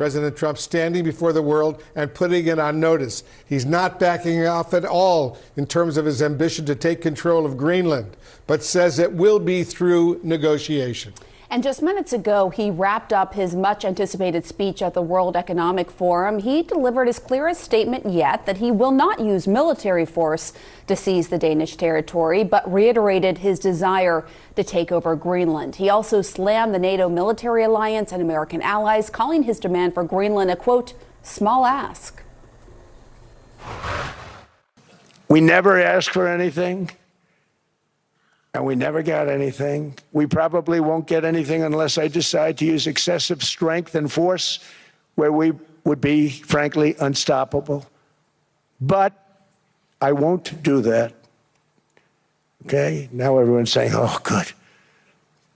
President Trump standing before the world and putting it on notice. He's not backing off at all in terms of his ambition to take control of Greenland, but says it will be through negotiation. And just minutes ago, he wrapped up his much-anticipated speech at the World Economic Forum. He delivered his clearest statement yet that he will not use military force to seize the Danish territory, but reiterated his desire to take over Greenland. He also slammed the NATO military alliance and American allies, calling his demand for Greenland a, quote, small ask. We never asked for anything. And we never got anything. We probably won't get anything unless I decide to use excessive strength and force where we would be, frankly, unstoppable. But I won't do that. Okay? Now everyone's saying, oh, good.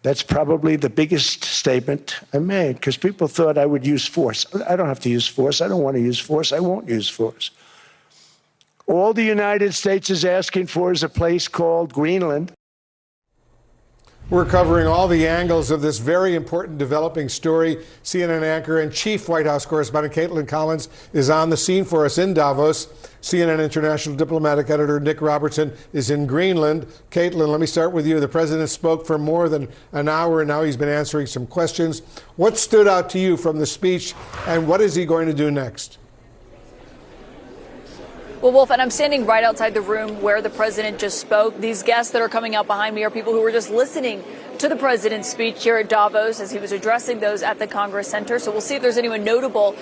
That's probably the biggest statement I made, because people thought I would use force. I don't have to use force. I don't want to use force. I won't use force. All the United States is asking for is a place called Greenland. We're covering all the angles of this very important developing story. CNN anchor and chief White House correspondent Caitlin Collins is on the scene for us in Davos. CNN international diplomatic editor Nick Robertson is in Greenland. Caitlin, let me start with you. The president spoke for more than an hour, and now he's been answering some questions. What stood out to you from the speech, and what is he going to do next? Well, Wolf, and I'm standing right outside the room where the president just spoke. These guests that are coming out behind me are people who were just listening to the president's speech here at Davos as he was addressing those at the Congress Center. So we'll see if there's anyone notable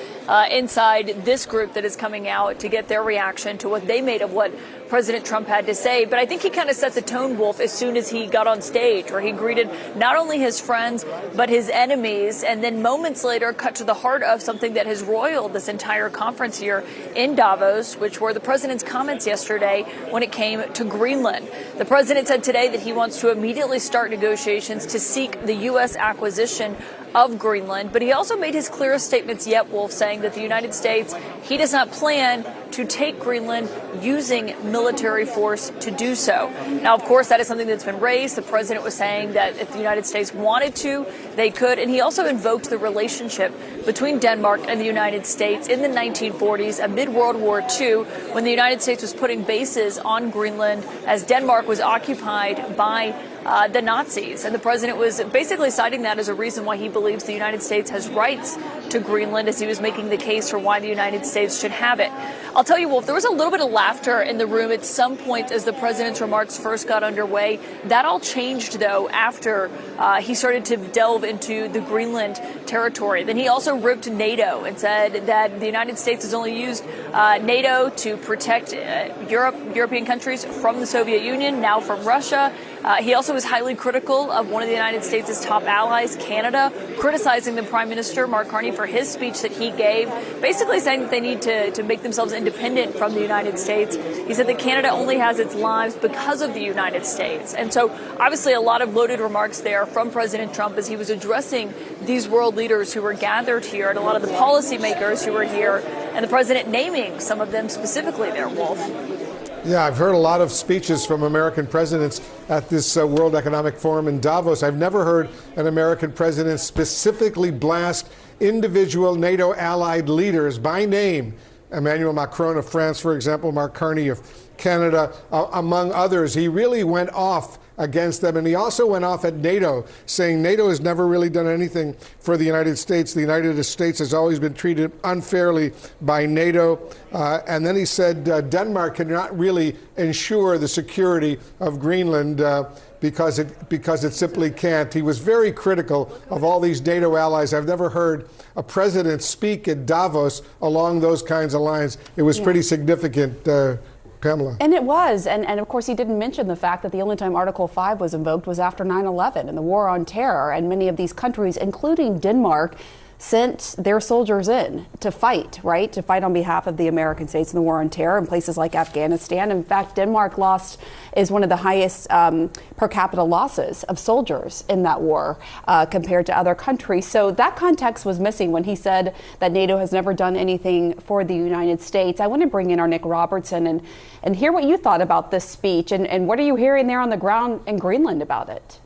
inside this group that is coming out to get their reaction to what they made of what President Trump had to say. But I think he kind of set the tone, Wolf, as soon as he got on stage, where he greeted not only his friends, but his enemies, and then moments later cut to the heart of something that has roiled this entire conference here in Davos, which were the president's comments yesterday when it came to Greenland. The president said today that he wants to immediately start negotiations to seek the U.S. acquisition of Greenland, but he also made his clearest statements yet, Wolf, saying that the United States, he does not plan to take Greenland using military force to do so. Now, of course, that is something that's been raised. The president was saying that if the United States wanted to, they could. And he also invoked the relationship between Denmark and the United States in the 1940s, amid World War II, when the United States was putting bases on Greenland as Denmark was occupied by the Nazis. And the president was basically citing that as a reason why he believes the United States has rights to Greenland, as he was making the case for why the United States should have it. I'll tell you, Wolf, there was a little bit of laughter in the room at some point as the president's remarks first got underway. That all changed, though, after he started to delve into the Greenland territory. Then he also ripped NATO and said that the United States has only used NATO to protect European countries from the Soviet Union, now from Russia. He also was highly critical of one of the United States' top allies, Canada, criticizing the Prime Minister, Mark Carney, for his speech that he gave, basically saying that they need to make themselves independent from the United States. He said that Canada only has its lives because of the United States. And so, obviously, a lot of loaded remarks there from President Trump as he was addressing these world leaders who were gathered here and a lot of the policymakers who were here, and the president naming some of them specifically there, Wolf. Yeah, I've heard a lot of speeches from American presidents at this World Economic Forum in Davos. I've never heard an American president specifically blast individual NATO allied leaders by name. Emmanuel Macron of France, for example, Mark Carney of Canada, among others. He really went off against them. And he also went off at NATO, saying NATO has never really done anything for the United States. The United States has always been treated unfairly by NATO. And then he said Denmark cannot really ensure the security of Greenland because it simply can't. He was very critical of all these NATO allies. I've never heard a president speak at Davos along those kinds of lines. It was pretty significant, Pamela. And it was. And of course, he didn't mention the fact that the only time Article 5 was invoked was after 9/11 and the war on terror. And many of these countries, including Denmark, sent their soldiers in to fight, right? To fight on behalf of the American states in the war on terror in places like Afghanistan. In fact, Denmark is one of the highest per capita losses of soldiers in that war compared to other countries. So that context was missing when he said that NATO has never done anything for the United States. I want to bring in our Nick Robertson and hear what you thought about this speech and what are you hearing there on the ground in Greenland about it?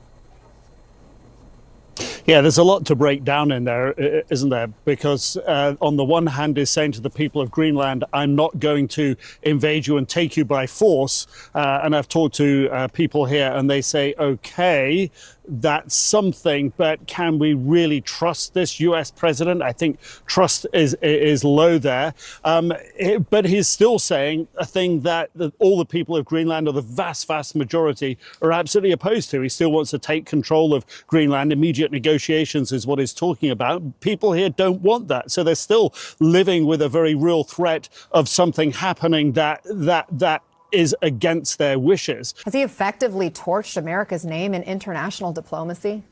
Yeah, there's a lot to break down in there, isn't there? Because on the one hand, is saying to the people of Greenland, I'm not going to invade you and take you by force. And I've talked to people here and they say, okay, that's something, but can we really trust this US president? I think trust is low there. But he's still saying a thing that all the people of Greenland, or the vast majority, are absolutely opposed to. He still wants to take control of Greenland. Immediate negotiations is what he's talking about. People here don't want that. So they're still living with a very real threat of something happening that is against their wishes. Has he effectively torched America's name in international diplomacy?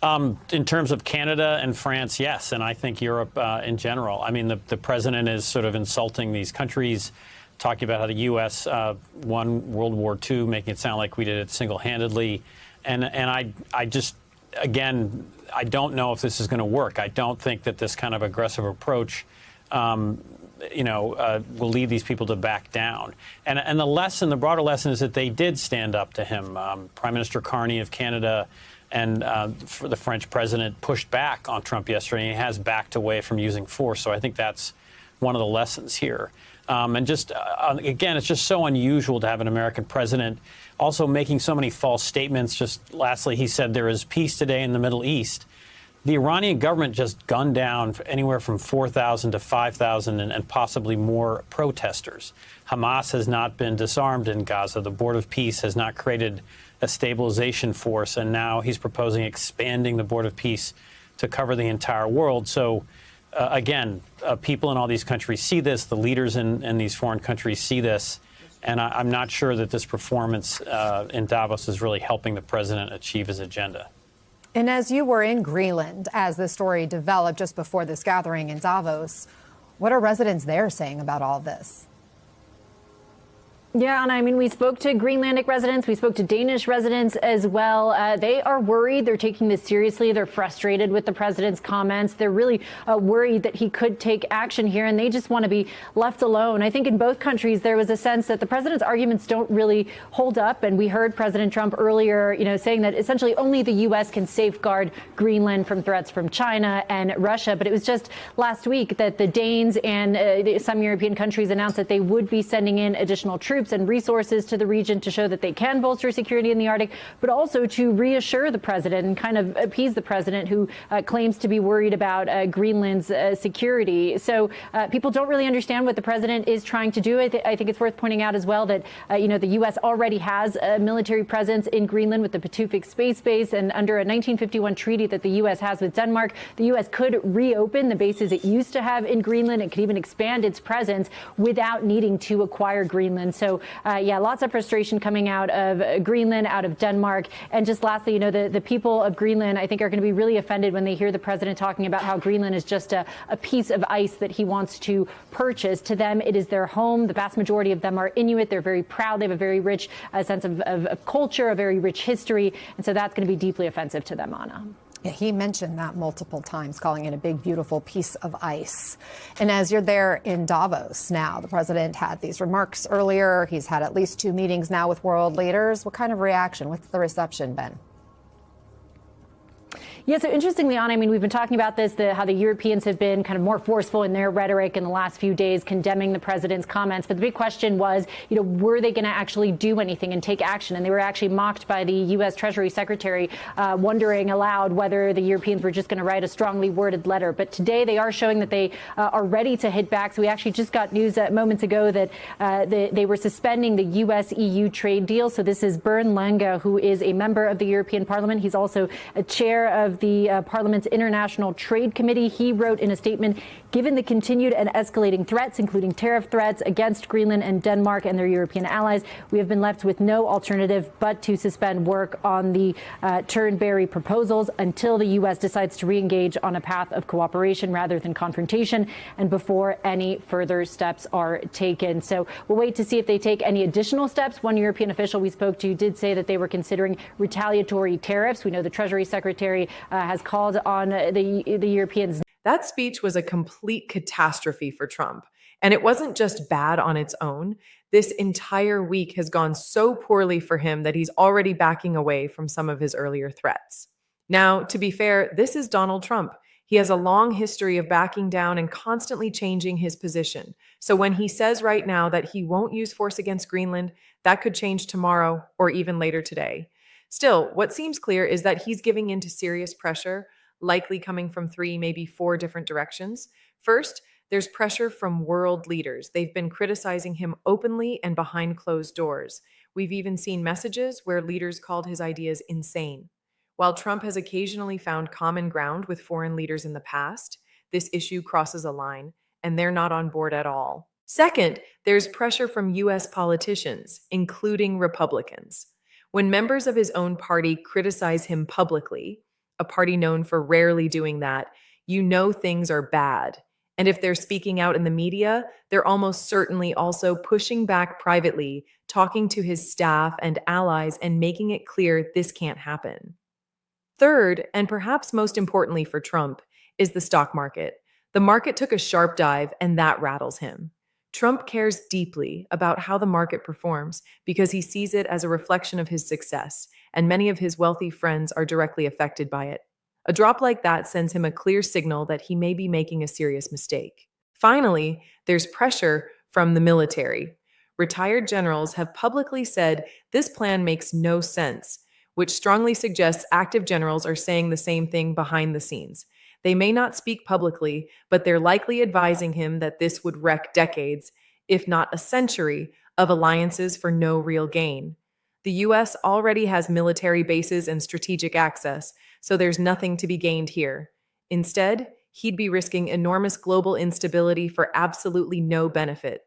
In terms of Canada and France, yes, and I think Europe in general. I mean, the president is sort of insulting these countries, talking about how the U.S. Won World War II, making it sound like we did it single-handedly. And I just, again, I don't know if this is going to work. I don't think that this kind of aggressive approach will lead these people to back down. And the broader lesson is that they did stand up to him. Prime Minister Carney of Canada and the French president pushed back on Trump yesterday, and he has backed away from using force. So I think that's one of the lessons here. And just, again, it's just so unusual to have an American president also making so many false statements. Just lastly, he said there is peace today in the Middle East. The Iranian government just gunned down anywhere from 4,000 to 5,000 and possibly more protesters. Hamas has not been disarmed in Gaza. The Board of Peace has not created a stabilization force. And now he's proposing expanding the Board of Peace to cover the entire world. So, again, people in all these countries see this. The leaders in these foreign countries see this. And I'm not sure that this performance in Davos is really helping the president achieve his agenda. And as you were in Greenland, as the story developed just before this gathering in Davos, what are residents there saying about all this? Yeah, and I mean, we spoke to Greenlandic residents. We spoke to Danish residents as well. They are worried. They're taking this seriously. They're frustrated with the president's comments. They're really worried that he could take action here, and they just want to be left alone. I think in both countries, there was a sense that the president's arguments don't really hold up. And we heard President Trump earlier, saying that essentially only the U.S. can safeguard Greenland from threats from China and Russia. But it was just last week that the Danes and some European countries announced that they would be sending in additional troops and resources to the region to show that they can bolster security in the Arctic, but also to reassure the president and kind of appease the president, who claims to be worried about Greenland's security. So people don't really understand what the president is trying to do. I think it's worth pointing out as well that, the U.S. already has a military presence in Greenland with the Pituffik Space Base, and under a 1951 treaty that the U.S. has with Denmark, the U.S. could reopen the bases it used to have in Greenland. It could even expand its presence without needing to acquire Greenland. So lots of frustration coming out of Greenland, out of Denmark. And just lastly, the people of Greenland, I think, are going to be really offended when they hear the president talking about how Greenland is just a piece of ice that he wants to purchase. To them, it is their home. The vast majority of them are Inuit. They're very proud. They have a very rich sense of culture, a very rich history. And so that's going to be deeply offensive to them, Anna. Yeah, he mentioned that multiple times, calling it a big, beautiful piece of ice. And as you're there in Davos now, the president had these remarks earlier. He's had at least 2 meetings now with world leaders. What kind of reaction? What's the reception been? Yeah, so interestingly, Anna, I mean, we've been talking about this, how the Europeans have been kind of more forceful in their rhetoric in the last few days, condemning the president's comments. But the big question was, were they going to actually do anything and take action? And they were actually mocked by the U.S. Treasury Secretary, wondering aloud whether the Europeans were just going to write a strongly worded letter. But today they are showing that they are ready to hit back. So we actually just got news moments ago that they were suspending the U.S.-EU trade deal. So this is Bernd Lange, who is a member of the European Parliament. He's also a chair of the Parliament's International Trade Committee. He wrote in a statement, given the continued and escalating threats, including tariff threats against Greenland and Denmark and their European allies, we have been left with no alternative but to suspend work on the Turnberry proposals until the U.S. decides to re-engage on a path of cooperation rather than confrontation, and before any further steps are taken. So we'll wait to see if they take any additional steps. One European official we spoke to did say that they were considering retaliatory tariffs. We know the Treasury Secretary has called on the Europeans. That speech was a complete catastrophe for Trump. And it wasn't just bad on its own. This entire week has gone so poorly for him that he's already backing away from some of his earlier threats. Now, to be fair, this is Donald Trump. He has a long history of backing down and constantly changing his position. So when he says right now that he won't use force against Greenland, that could change tomorrow or even later today. Still, what seems clear is that he's giving in to serious pressure, likely coming from 3, maybe 4 different directions. First, there's pressure from world leaders. They've been criticizing him openly and behind closed doors. We've even seen messages where leaders called his ideas insane. While Trump has occasionally found common ground with foreign leaders in the past, this issue crosses a line, and they're not on board at all. Second, there's pressure from U.S. politicians, including Republicans. When members of his own party criticize him publicly, a party known for rarely doing that, you know things are bad. And if they're speaking out in the media, they're almost certainly also pushing back privately, talking to his staff and allies and making it clear this can't happen. Third, and perhaps most importantly for Trump, is the stock market. The market took a sharp dive, and that rattles him. Trump cares deeply about how the market performs because he sees it as a reflection of his success, and many of his wealthy friends are directly affected by it. A drop like that sends him a clear signal that he may be making a serious mistake. Finally, there's pressure from the military. Retired generals have publicly said this plan makes no sense, which strongly suggests active generals are saying the same thing behind the scenes. They may not speak publicly, but they're likely advising him that this would wreck decades, if not a century, of alliances for no real gain. The U.S. already has military bases and strategic access, so there's nothing to be gained here. Instead, he'd be risking enormous global instability for absolutely no benefit.